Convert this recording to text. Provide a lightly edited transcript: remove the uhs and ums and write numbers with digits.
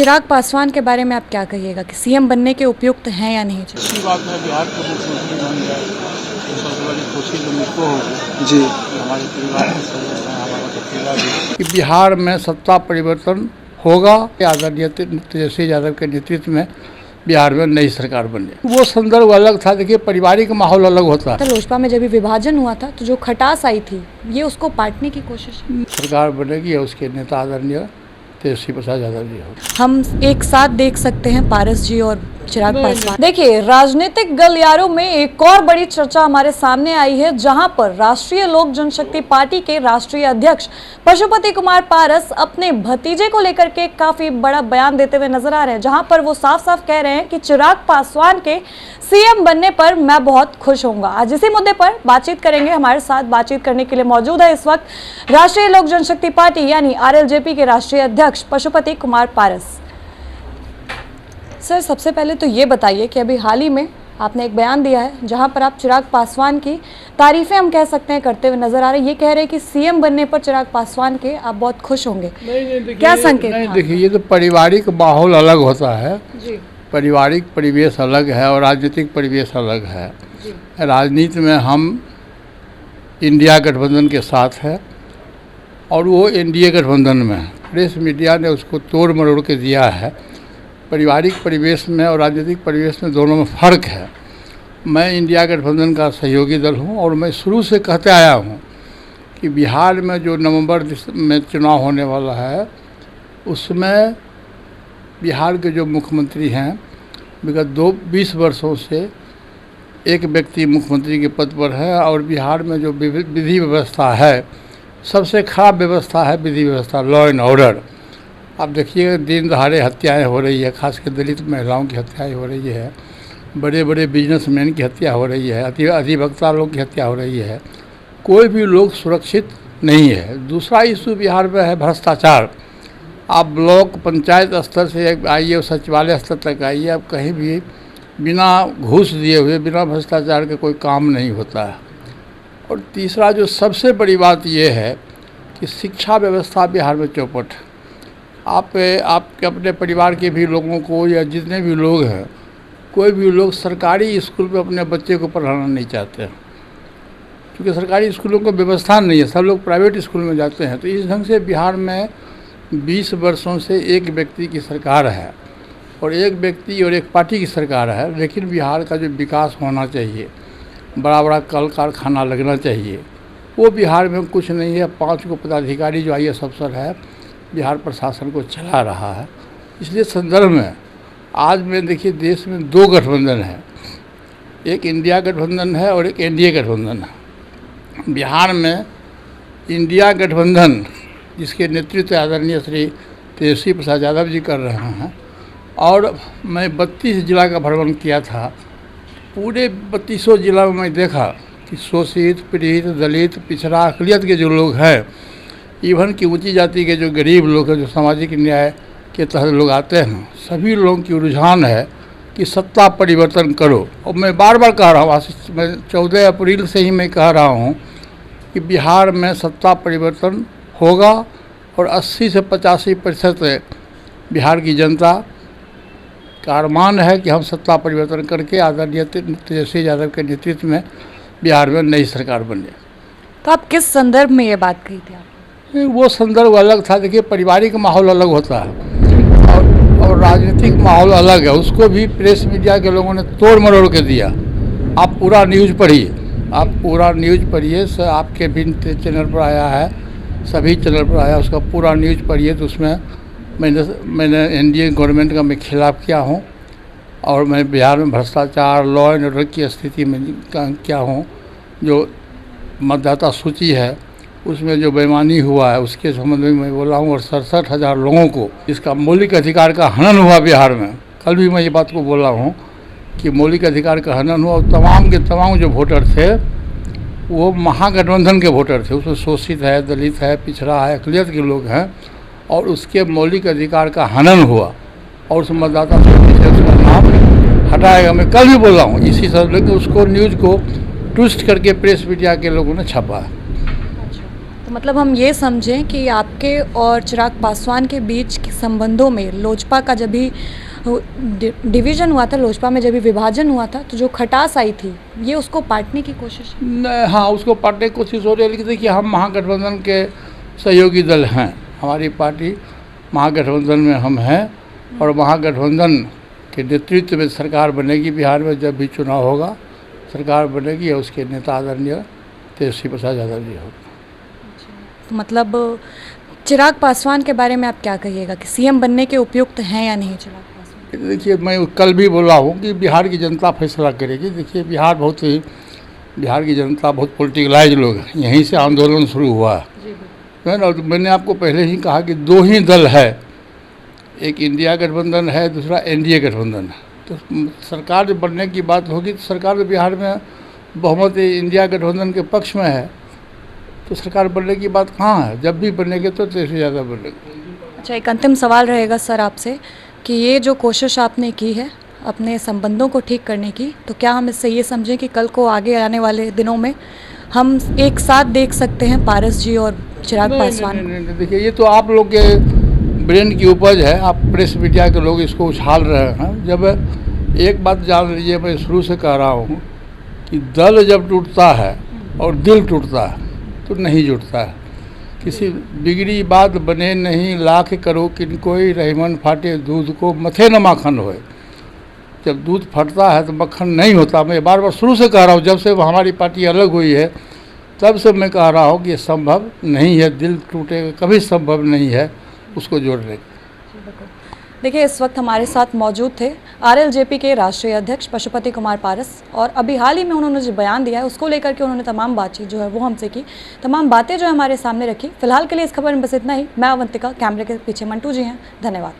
चिराग पासवान के बारे में आप क्या कहिएगा कि सीएम बनने के उपयुक्त हैं या नहीं? अच्छी बात है, बिहार के मुख्यमंत्री बन जाए तो सबसे बड़ी खुशी तो मुझको होगी जी कि हमारे परिवार के सदस्य हैं, हमारा भतीजा भी। कि बिहार में सत्ता परिवर्तन होगा। आदरणीय तेजस्वी यादव के नेतृत्व में बिहार में नई सरकार बने। वो संदर्भ अलग था। देखिए, पारिवारिक माहौल अलग होता है। तो लोजपा में जब भी विभाजन हुआ था तो जो खटास आई थी ये उसको पाटने की कोशिश है। सरकार बनेगी और उसके नेता आदरणीय तेजस्वी प्रसाद यादव जी हो। हम एक साथ देख सकते हैं पारस जी और चिराग पासवान। देखिए, राजनीतिक गलियारों में एक और बड़ी चर्चा हमारे सामने आई है, जहां पर राष्ट्रीय लोक जनशक्ति पार्टी के राष्ट्रीय अध्यक्ष पशुपति कुमार पारस अपने भतीजे को लेकर के काफी बड़ा बयान देते हुए नजर आ रहे हैं, जहां पर वो साफ साफ कह रहे हैं कि चिराग पासवान के सीएम बनने पर मैं बहुत खुश होऊंगा। आज इसी मुद्दे पर बातचीत करेंगे। हमारे साथ बातचीत करने के लिए मौजूद है इस वक्त राष्ट्रीय लोक जनशक्ति पार्टी यानी आरएलजेपी के राष्ट्रीय अध्यक्ष पशुपति कुमार पारस। सर, सबसे पहले तो ये बताइए कि अभी हाल ही में आपने एक बयान दिया है जहां पर आप चिराग पासवान की तारीफें हम कह सकते हैं करते हुए नजर आ रहे हैं। ये कह रहे हैं कि सीएम बनने पर चिराग पासवान के आप बहुत खुश होंगे। नहीं, क्या संकेत? नहीं, देखिए, ये तो पारिवारिक माहौल अलग होता है। जी पारिवारिक परिवेश अलग है और राजनीतिक परिवेश अलग है। जी राजनीति में हम इंडिया गठबंधन के साथ है और वो एनडीए गठबंधन में है। प्रेस मीडिया ने उसको तोड़ मरोड़ के दिया है। पारिवारिक परिवेश में और राजनीतिक परिवेश में दोनों में फ़र्क है। मैं इंडिया गठबंधन का सहयोगी दल हूं और मैं शुरू से कहते आया हूं कि बिहार में जो नवंबर में चुनाव होने वाला है उसमें बिहार के जो मुख्यमंत्री हैं विगत 20 वर्षों से एक व्यक्ति मुख्यमंत्री के पद पर है और बिहार में जो विधि व्यवस्था है सबसे खराब व्यवस्था है विधि व्यवस्था, लॉ एंड ऑर्डर। आप देखिए, दिन दहाड़े हत्याएं हो रही है, खासकर दलित महिलाओं की हत्याएं हो रही है, बड़े बड़े बिजनेसमैन की हत्या हो रही है, अधिवक्ता लोग की हत्या हो रही है। कोई भी लोग सुरक्षित नहीं है। दूसरा इशू बिहार में है भ्रष्टाचार। आप ब्लॉक पंचायत स्तर से आइए और सचिवालय स्तर तक आइए, आप कहीं भी बिना घूस दिए हुए, बिना भ्रष्टाचार के कोई काम नहीं होता है। और तीसरा जो सबसे बड़ी बात यह है कि शिक्षा व्यवस्था बिहार में चौपट है। आपके अपने परिवार के भी लोगों को या जितने भी लोग हैं, कोई भी लोग सरकारी स्कूल में अपने बच्चे को पढ़ाना नहीं चाहते हैं, क्योंकि सरकारी स्कूलों को व्यवस्था नहीं है, सब लोग प्राइवेट स्कूल में जाते हैं। तो इस ढंग से बिहार में 20 वर्षों से एक व्यक्ति की सरकार है और एक व्यक्ति और एक पार्टी की सरकार है। लेकिन बिहार का जो विकास होना चाहिए, बड़ा बड़ा कल कारखाना लगना चाहिए, वो बिहार में कुछ नहीं है। 5 को पदाधिकारी जो IAS अफसर है बिहार प्रशासन को चला रहा है। इसलिए संदर्भ में आज में देखिए, देश में 2 गठबंधन है, एक इंडिया गठबंधन है और एक एनडीए गठबंधन है। बिहार में इंडिया गठबंधन जिसके नेतृत्व आदरणीय श्री तेजस्वी प्रसाद यादव जी कर रहे हैं, और मैं 32 जिला का भ्रमण किया था। पूरे 32 जिला में मैं देखा कि शोषित, पीड़ित, दलित, पिछड़ा, अक़लियत के जो लोग हैं, इवन की ऊंची जाति के जो गरीब लोग हैं, जो सामाजिक न्याय के तहत लोग आते हैं, सभी लोगों की रुझान है कि सत्ता परिवर्तन करो। और मैं बार बार कह रहा हूँ, मैं 14 अप्रैल से ही मैं कह रहा हूँ कि बिहार में सत्ता परिवर्तन होगा और 80 से 85% बिहार की जनता का अरमान है कि हम सत्ता परिवर्तन करके आदरणीय तेजस्वी यादव के नेतृत्व में बिहार में नई सरकार बने। तो आप किस संदर्भ में ये बात कही थी? वो संदर्भ अलग था। देखिए, पारिवारिक माहौल अलग होता है और राजनीतिक माहौल अलग है। उसको भी प्रेस मीडिया के लोगों ने तोड़ मरोड़ के दिया। आप पूरा न्यूज़ पढ़िए, आपके भी चैनल पर आया है, सभी चैनल पर आया, उसका पूरा न्यूज़ पढ़िए। तो उसमें मैंने एनडीए गवर्नमेंट का मैं खिलाफ़ किया हूँ और मैं बिहार में भ्रष्टाचार, लॉ एंड ऑर्डर की स्थिति में क्या हूँ। जो मतदाता सूची है उसमें जो बेईमानी हुआ है उसके संबंध में मैं बोला हूँ। और 67,000 लोगों को इसका मौलिक अधिकार का हनन हुआ बिहार में। कल भी मैं ये बात को बोला हूँ कि मौलिक अधिकार का हनन हुआ और तमाम के तमाम जो वोटर थे वो महागठबंधन के वोटर थे। उसमें शोषित है, दलित है, पिछड़ा है, अक़लियत के लोग हैं और उसके मौलिक अधिकार का हनन हुआ और उस मतदाता सूची से उसका नाम हटाएगा। मैं कल भी बोला हूँ इसी सब, उसको न्यूज़ को ट्विस्ट करके प्रेस मीडिया के लोगों ने छापा है। मतलब हम ये समझें कि आपके और चिराग पासवान के बीच के संबंधों में लोजपा का जब भी डिवीज़न हुआ था, लोजपा में जब भी विभाजन हुआ था, तो जो खटास आई थी ये उसको पाटने की कोशिश है। हाँ, उसको पाटने की कोशिश हो रही है, लेकिन देखिए हम महागठबंधन के सहयोगी दल हैं। हमारी पार्टी महागठबंधन में हम हैं और महागठबंधन के नेतृत्व में सरकार बनेगी। बिहार में जब भी चुनाव होगा सरकार बनेगी और उसके नेता आदरणीय तेजस्वी प्रसाद यादव जी होगा। मतलब चिराग पासवान के बारे में आप क्या कहिएगा कि सीएम बनने के उपयुक्त हैं या नहीं चिराग पासवान? देखिए, मैं कल भी बोला हूँ कि बिहार की जनता फैसला करेगी। देखिए, बिहार की जनता बहुत पॉलिटिकलाइज लोग हैं। यहीं से आंदोलन शुरू हुआ है ना। तो मैंने आपको पहले ही कहा कि दो ही दल है, एक इंडिया गठबंधन है, दूसरा एनडीए गठबंधन है। तो सरकार जब बनने की बात होगी तो सरकार तो बिहार में बहुमत इंडिया गठबंधन के पक्ष में है, तो सरकार बनने की बात कहाँ है? जब भी बनेंगे तो तेजस्वी यादव बनेंगे। अच्छा, एक अंतिम सवाल रहेगा सर आपसे कि ये जो कोशिश आपने की है अपने संबंधों को ठीक करने की, तो क्या हम इससे ये समझें कि कल को आगे आने वाले दिनों में हम एक साथ देख सकते हैं पारस जी और चिराग पासवान? नहीं, देखिए, ये तो आप लोग के ब्रेन की उपज है। आप प्रेस मीडिया के लोग इसको उछाल रहे हैं। जब एक बात जान लीजिए, मैं शुरू से कह रहा हूँ कि दल जब टूटता है और दिल टूटता है तो नहीं जुड़ता है। किसी बिगड़ी बात बने नहीं, लाख करो किनकोई, रहीमन फाटे दूध को मथे न माखन होए। जब दूध फटता है तो मक्खन नहीं होता। मैं बार बार शुरू से कह रहा हूँ, जब से हमारी पार्टी अलग हुई है तब से मैं कह रहा हूँ कि ये संभव नहीं है, दिल टूटेगा कभी संभव नहीं है उसको जोड़ने। देखिए, इस वक्त हमारे साथ मौजूद थे आरएलजेपी के राष्ट्रीय अध्यक्ष पशुपति कुमार पारस, और अभी हाल ही में उन्होंने जो बयान दिया है उसको लेकर के उन्होंने तमाम बातचीत जो है वो हमसे की, तमाम बातें जो है हमारे सामने रखी। फिलहाल के लिए इस खबर में बस इतना ही। मैं अवंतिका, कैमरे के पीछे मंटू जी हैं। धन्यवाद।